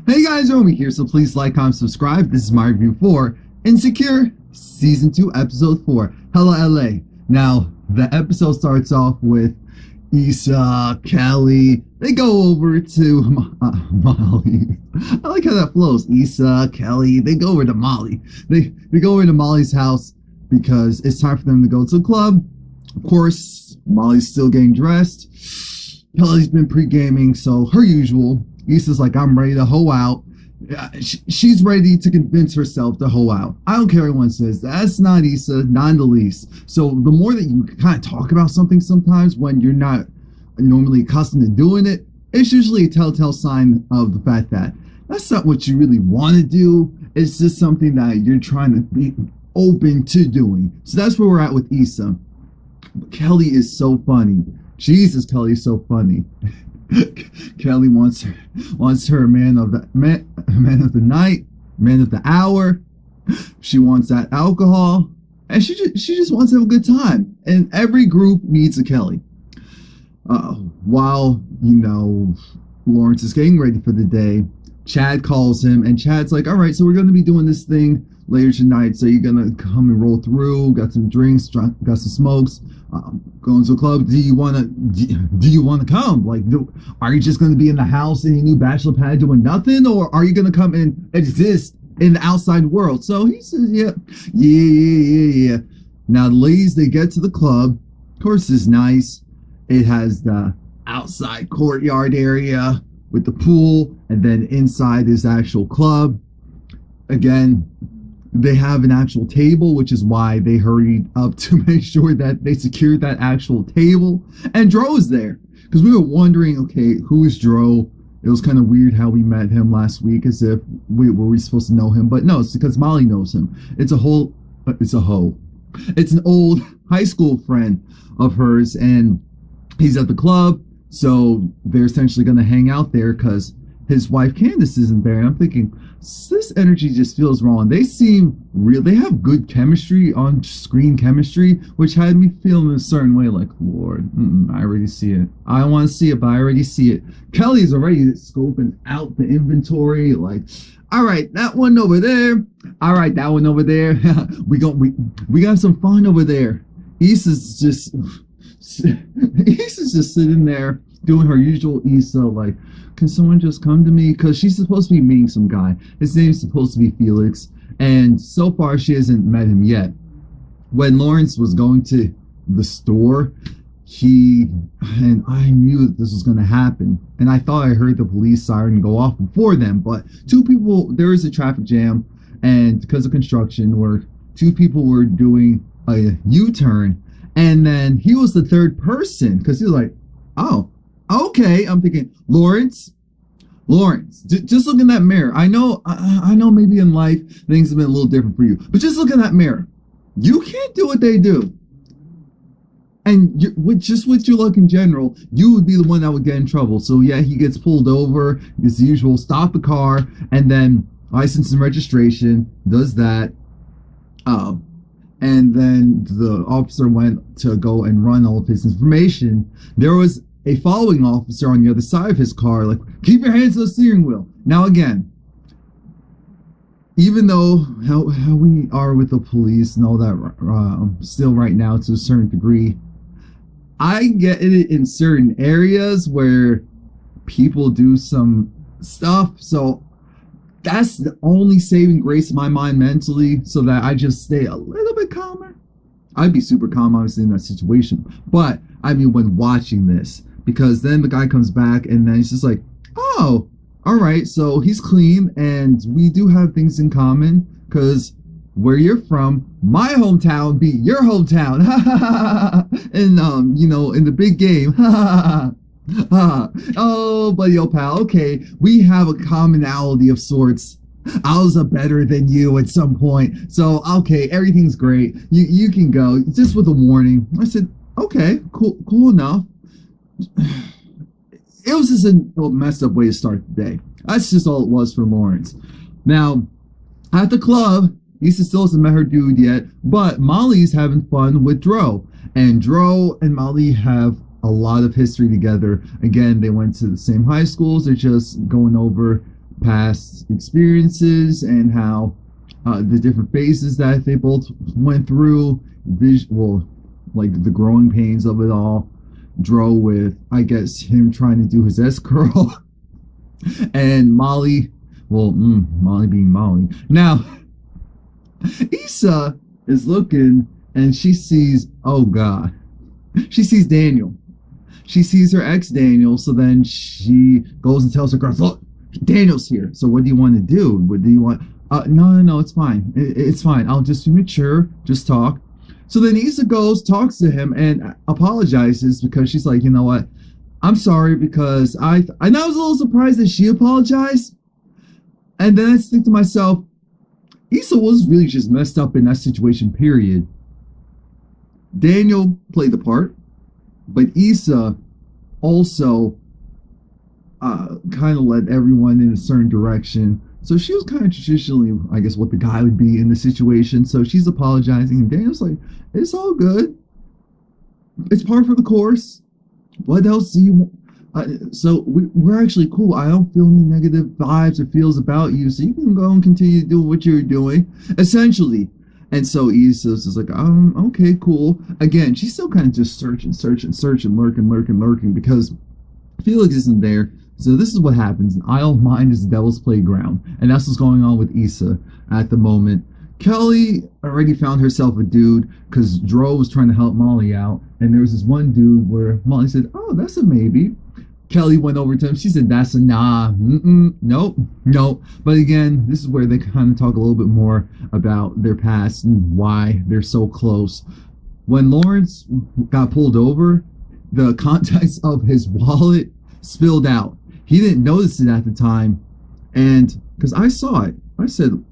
Hey guys, Romie here, so please like, comment, subscribe. This is my review for Insecure Season 2, Episode 4, Hella LA. Now, the episode starts off with Issa, Kelly. They go over to Molly. I like how that flows. Issa, Kelly, they go over to Molly. They go over to Molly's house because it's time for them to go to the club. Of course, Molly's still getting dressed. Kelly's been pre-gaming, so her usual. Issa's like, I'm ready to hoe out. She's ready to convince herself to hoe out. I don't care what anyone says. That's not Issa, not in the least. So the more that you kind of talk about something sometimes when you're not normally accustomed to doing it, it's usually a telltale sign of the fact that that's not what you really want to do. It's just something that you're trying to be open to doing. So that's where we're at with Issa. Kelly is so funny. Jesus, Kelly is so funny. Kelly wants her man of the night, man of the hour. She wants that alcohol, and she just wants to have a good time. And every group needs a Kelly. While Lawrence is getting ready for the day, Chad calls him, and Chad's like, "All right, so we're going to be doing this thing later tonight. So you're gonna come and roll through. Got some drinks, got some smokes. Going to a club. Do you wanna come? Like, are you just gonna be in the house in your new bachelor pad doing nothing, or are you gonna come and exist in the outside world?" So he says, yeah. Now the ladies, they get to the club. Of course, it's nice. It has the outside courtyard area with the pool, and then inside is the actual club. Again, they have an actual table, which is why they hurried up to make sure that they secured that actual table. And Dro is there, because we were wondering, okay, who is Dro? It was kind of weird how we met him last week, as if were we supposed to know him, but no, it's because Molly knows him. It's an old high school friend of hers, and he's at the club, so they're essentially going to hang out there because his wife Candace isn't there. And I'm thinking, this energy just feels wrong. They seem real. They have good chemistry, on screen chemistry, which had me feeling a certain way, like, Lord, I already see it. I don't want to see it, but I already see it. Kelly is already scoping out the inventory, like, all right, that one over there. All right, that one over there. we got some fun over there. Issa's just sitting there doing her usual Issa, like, can someone just come to me? Because she's supposed to be meeting some guy. His name's supposed to be Felix. And so far, she hasn't met him yet. When Lawrence was going to the store, and I knew that this was going to happen. And I thought I heard the police siren go off before them. But there was a traffic jam. And because of construction work, two people were doing a U-turn. And then he was the third person, because he was like, oh, okay. I'm thinking, Lawrence, just look in that mirror. I know maybe in life things have been a little different for you, but just look in that mirror. You can't do what they do. And with your luck in general, you would be the one that would get in trouble. So yeah, he gets pulled over. As usual, stop the car, and then license and registration, does that. And then the officer went to go and run all of his information. There was a following officer on the other side of his car, like, keep your hands on the steering wheel. Now again, even though how we are with the police and all that, still right now to a certain degree, I get it in certain areas where people do some stuff. So that's the only saving grace in my mind mentally, so that I just stay a little bit calmer. I'd be super calm, obviously, in that situation. But, I mean, when watching this, because then the guy comes back, and then he's just like, oh, all right, so he's clean, and we do have things in common, because where you're from, my hometown beat your hometown. And, in the big game. Oh, buddy, oh, pal, okay, we have a commonality of sorts. I was better than you at some point, so okay, everything's great. You can go, just with a warning. I said, okay, cool enough. It was just a messed up way to start the day. That's just all it was for Lawrence. Now, at the club, Issa still hasn't met her dude yet, but Molly's having fun with Dro. And Dro and Molly have a lot of history together. Again, they went to the same high schools. They're just going over past experiences and how the different phases that they both went through, well, like the growing pains of it all. Dro with, I guess, him trying to do his S-curl, and Molly, well, Molly being Molly. Now, Issa is looking, and she sees, oh God, she sees Daniel. She sees her ex Daniel, so then she goes and tells her girls, look, Daniel's here. So what do you want to do? What do you want? No, it's fine. It's fine. I'll just be mature, just talk. So then Issa goes, talks to him, and apologizes because she's like, you know what? I'm sorry because I was a little surprised that she apologized. And then I think to myself, Issa was really just messed up in that situation, period. Daniel played the part, but Issa also kind of led everyone in a certain direction. So she was kind of traditionally, I guess, what the guy would be in the situation. So she's apologizing, and Daniel's like, it's all good. It's par for the course. What else do you want? So we're actually cool. I don't feel any negative vibes or feels about you, so you can go and continue to do what you're doing, essentially. And so Issa's just like, okay, cool. Again, she's still kind of just searching, lurking, because Felix isn't there. So this is what happens. An idle mind is the devil's playground. And that's what's going on with Issa at the moment. Kelly already found herself a dude because Dro was trying to help Molly out. And there was this one dude where Molly said, oh, that's a maybe. Kelly went over to him. She said, that's a nah. Nope. But again, this is where they kind of talk a little bit more about their past and why they're so close. When Lawrence got pulled over, the contents of his wallet spilled out. He didn't notice it at the time, and because I saw it, I said,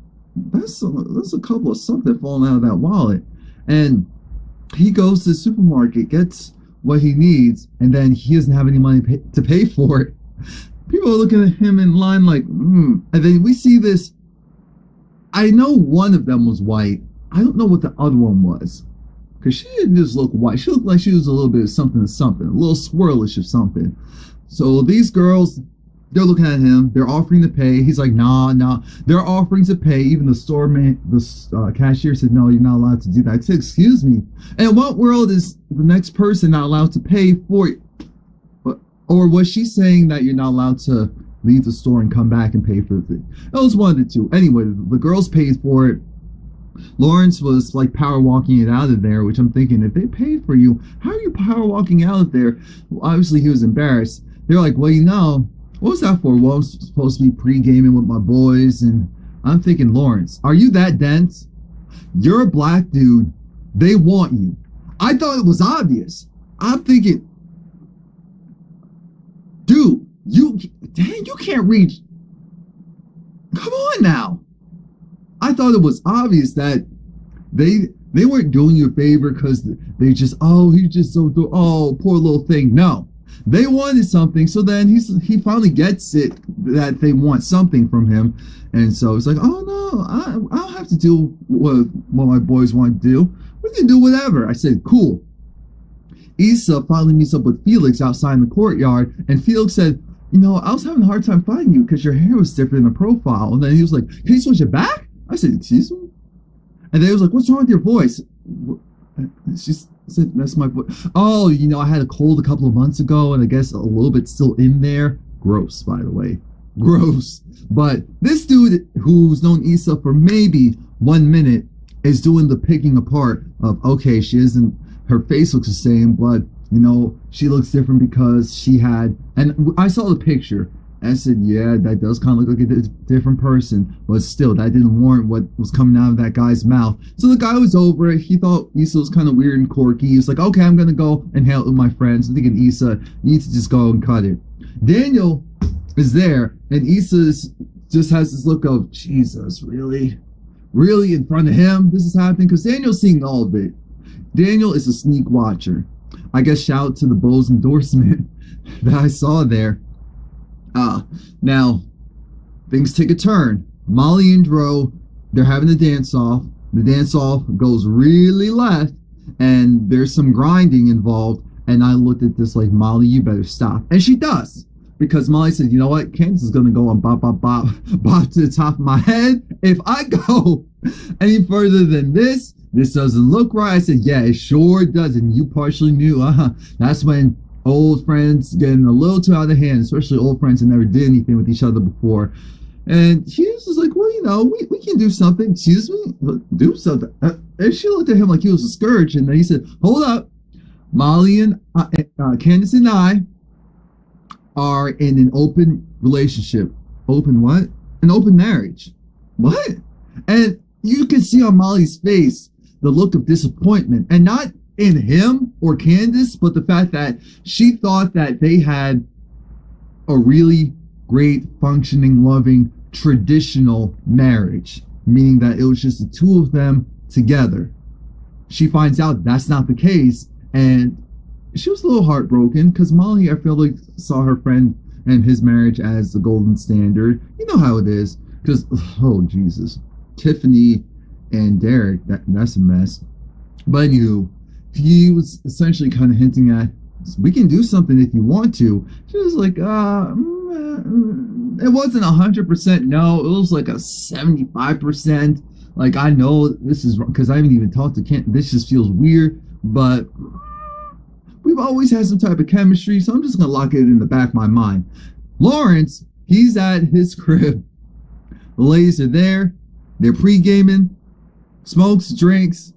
that's a couple of something falling out of that wallet. And he goes to the supermarket, gets what he needs, and then he doesn't have any money to pay for it. People are looking at him in line like, And then we see this. I know one of them was white. I don't know what the other one was, because she didn't just look white. She looked like she was a little bit of something, a little swirlish or something. So these girls, they're looking at him. They're offering to pay. He's like, nah. They're offering to pay. Even the store man, the cashier said, no, you're not allowed to do that. I said, excuse me. And in what world is the next person not allowed to pay for it? Or was she saying that you're not allowed to leave the store and come back and pay for it? That was one of the two. Anyway, the girls paid for it. Lawrence was like power walking it out of there, which I'm thinking, if they paid for you, how are you power walking out of there? Well, obviously he was embarrassed. They're like, well, what was that for? Well, I'm supposed to be pre-gaming with my boys. And I'm thinking, Lawrence, are you that dense? You're a black dude. They want you. I thought it was obvious. I'm thinking, dude, you can't reach. Come on now. I thought it was obvious that they weren't doing you a favor because they just, he's just so, poor little thing. No. They wanted something, so then he finally gets it that they want something from him, and so it's like, oh no, I don't have to do what my boys want to do. We can do whatever. I said, cool. Issa finally meets up with Felix outside in the courtyard, and Felix said, I was having a hard time finding you because your hair was different in the profile. And then he was like, can you switch it back? I said, excuse me? And then he was like, what's wrong with your voice? She's said, that's my voice. Oh, I had a cold a couple of months ago, and I guess a little bit still in there. Gross, by the way. Gross. But this dude, who's known Issa for maybe 1 minute, is doing the picking apart of, okay, her face looks the same, but, she looks different because she had, and I saw the picture, and I said, yeah, that does kind of look like a different person, but still, that didn't warrant what was coming out of that guy's mouth. So the guy was over it. He thought Issa was kind of weird and quirky. He was like, okay, I'm going to go and hang out with my friends. I'm thinking, Issa, you need to just go and cut it. Daniel is there, and Issa just has this look of, Jesus, really? Really in front of him this is happening? Because Daniel's seeing all of it. Daniel is a sneak watcher. I guess shout out to the Bose endorsement that I saw there. Now, things take a turn. Molly and Dro, they're having a dance-off. The dance-off goes really left, and there's some grinding involved. And I looked at this like, Molly, you better stop. And she does. because Molly said, you know what, Candace is gonna go on bop bop bop bop to the top of my head. If I go any further than this doesn't look right. I said, yeah, it sure does, and you partially knew. That's when old friends getting a little too out of hand, especially old friends that never did anything with each other before. And she was just like, well, you know, we can do something. Excuse me? Do something. And she looked at him like he was a scourge. And then he said, hold up. Molly and Candace and I are in an open relationship. Open what? An open marriage. What? And you can see on Molly's face the look of disappointment. And not in him or Candace, but the fact that she thought that they had a really great, functioning, loving, traditional marriage, meaning that it was just the two of them together. She finds out that's not the case, and she was a little heartbroken because Molly, I feel like, saw her friend and his marriage as the golden standard. You know how it is, because, oh, Jesus. Tiffany and Derek, that's a mess. But anywho, he was essentially kind of hinting at, we can do something if you want to. She was like, it wasn't 100% no. It was like a 75%. Like, I know this is wrong because I haven't even talked to Kent. This just feels weird, but we've always had some type of chemistry, so I'm just going to lock it in the back of my mind. Lawrence, he's at his crib. The ladies are there. They're pre-gaming, smokes, drinks.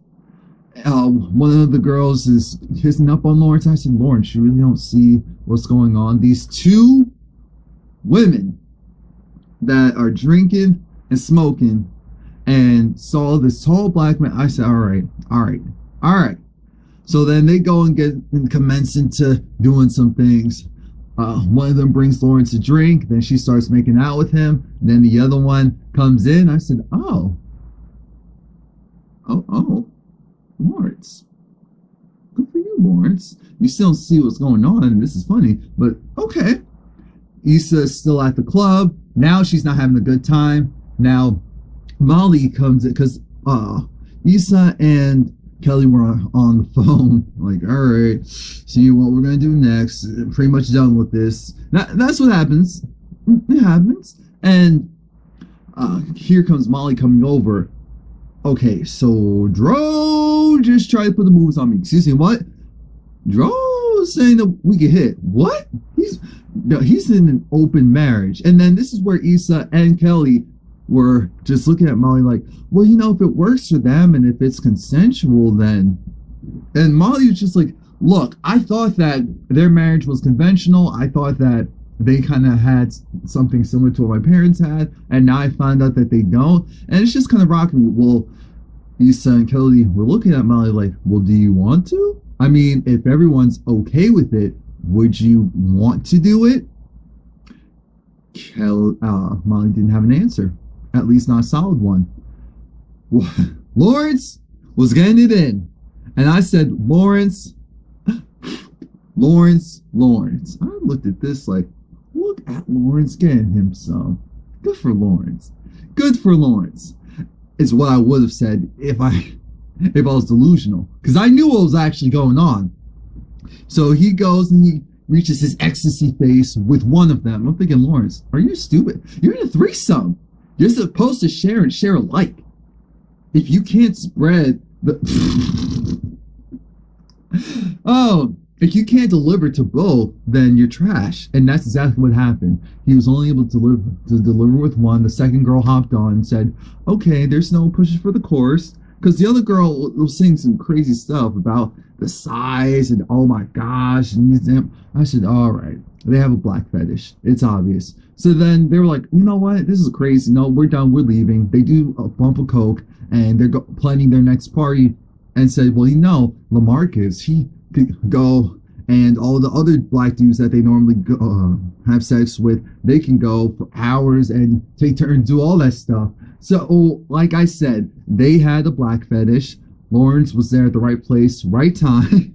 One of the girls is kissing up on Lawrence. I said, Lawrence, you really don't see what's going on. These two women that are drinking and smoking and saw this tall black man. I said, all right. So then they go and get and commence into doing some things. One of them brings Lawrence a drink. Then she starts making out with him. Then the other one comes in. I said, oh, Lawrence. Good for you, Lawrence. You still see what's going on, and this is funny, but okay. Issa's still at the club. Now she's not having a good time. Now Molly comes in because Issa and Kelly were on the phone. Like, all right, see what we're gonna do next. Pretty much done with this. That's what happens. It happens. And here comes Molly coming over. Okay, so Dro just tried to put the moves on me. Excuse me, what? Dro saying that we get hit. What? He's in an open marriage. And then this is where Issa and Kelly were just looking at Molly like, well, you know, if it works for them and if it's consensual, then... And Molly was just like, look, I thought that their marriage was conventional. I thought that they kind of had something similar to what my parents had, and now I found out that they don't, and it's just kind of rocking me. Well, Issa and Kelly were looking at Molly like, well, do you want to? I mean, if everyone's okay with it, would you want to do it? Molly didn't have an answer, at least not a solid one. Lawrence was getting it in, and I said, Lawrence. I looked at this like, look at Lawrence getting him some. Good for Lawrence. Is what I would have said if I was delusional, because I knew what was actually going on. So he goes and he reaches his ecstasy face with one of them. I'm thinking, Lawrence, are you stupid? You're in a threesome. You're supposed to share and share alike. If you can't spread the if you can't deliver to both, then you're trash. And that's exactly what happened. He was only able to deliver with one. The second girl hopped on and said, okay, there's no pushes for the chorus. Because the other girl was saying some crazy stuff about the size and oh my gosh. And I said, all right, they have a black fetish. It's obvious. So then they were like, you know what? This is crazy. No, we're done. We're leaving. They do a bump of coke and they're planning their next party, and said, well, you know, LaMarcus, he could go, and all the other black dudes that they normally go, have sex with, they can go for hours and take turns, do all that stuff. So, like I said, they had a black fetish. Lawrence was there at the right place, right time.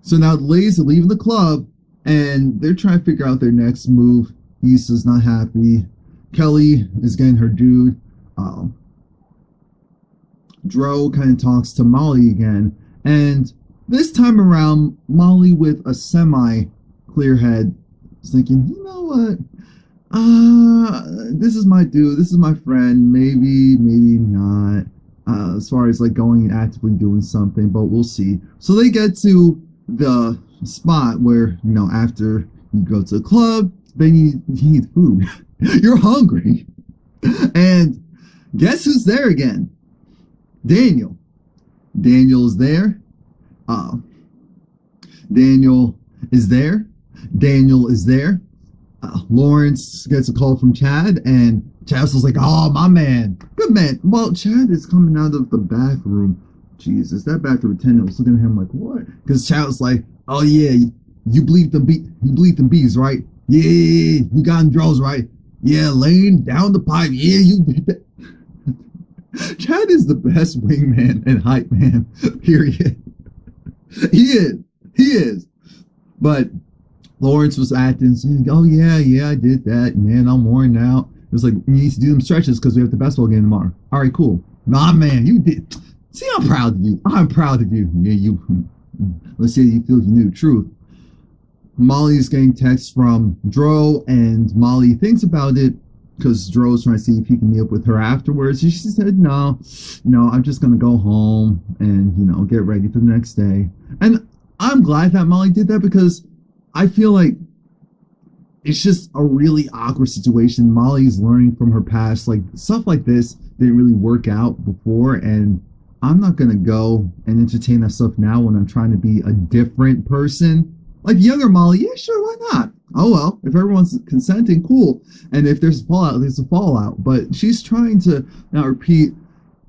So now the ladies are leaving the club, and they're trying to figure out their next move. Issa's not happy. Kelly is getting her dude. Dro kind of talks to Molly again, and This time around, Molly, with a semi-clear head, is thinking, you know what? This is my dude. This is my friend. Maybe, maybe not. As far as like going and actively doing something, but we'll see. So they get to the spot where, after you go to the club, then you need food. You're hungry. And guess who's there again? Daniel. Daniel's there. Daniel is there. Daniel is there. Lawrence gets a call from Chad, and Chad was like, "Oh, my man, good man." Well, Chad is coming out of the bathroom. Jesus, that bathroom attendant was looking at him like, "What?" Because Chad was like, "Oh yeah, you believe them bees, right? Yeah, you got them draws, right? Yeah, laying down the pipe. Yeah, you did that." Chad is the best wingman and hype man. Period. He is. He is. But Lawrence was acting, saying, "Oh yeah, I did that. Man, I'm worn out." It was like, "You need to do them stretches because we have the basketball game tomorrow." All right, cool. Nah, man, you did. See, I'm proud of you. I'm proud of you. Yeah, you. Let's see if you feel you knew the truth. Molly's getting texts from Dro, and Molly thinks about it because Dro's trying to see if he can meet up with her afterwards. And she said, "No, I'm just gonna go home and get ready for the next day." And I'm glad that Molly did that because I feel like it's just a really awkward situation. Molly's learning from her past. Like, stuff like this didn't really work out before, and I'm not going to go and entertain that stuff now when I'm trying to be a different person. Like, younger Molly, yeah, sure, why not? Oh, well, if everyone's consenting, cool. And if there's a fallout, there's a fallout. But she's trying to not repeat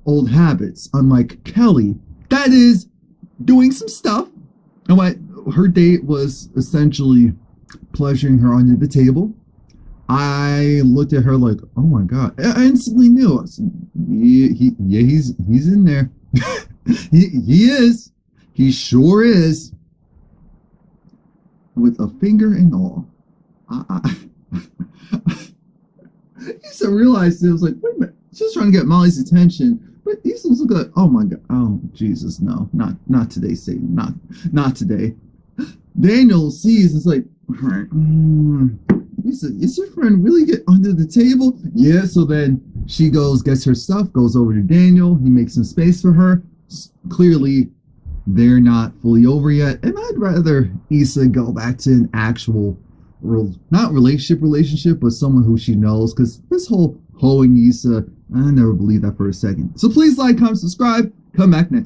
old habits, unlike Kelly. That is doing some stuff. And what her date was essentially pleasuring her under the table. I looked at her like, oh my god! I instantly knew. I said, he's in there. he is. He sure is. With a finger and all. I used to realize it was like, wait a minute, she's trying to get Molly's attention. But these ones look like, oh my god, oh Jesus, no, not today, Satan, not today. Daniel sees, it's like, all right, he said, is your friend really get under the table? Yeah, so then she goes, gets her stuff, goes over to Daniel, he makes some space for her. Clearly, they're not fully over yet, and I'd rather Issa go back to an actual, not relationship, but someone who she knows, because this whole hoeing Issa, I never believed that for a second. So please like, comment, subscribe, come back next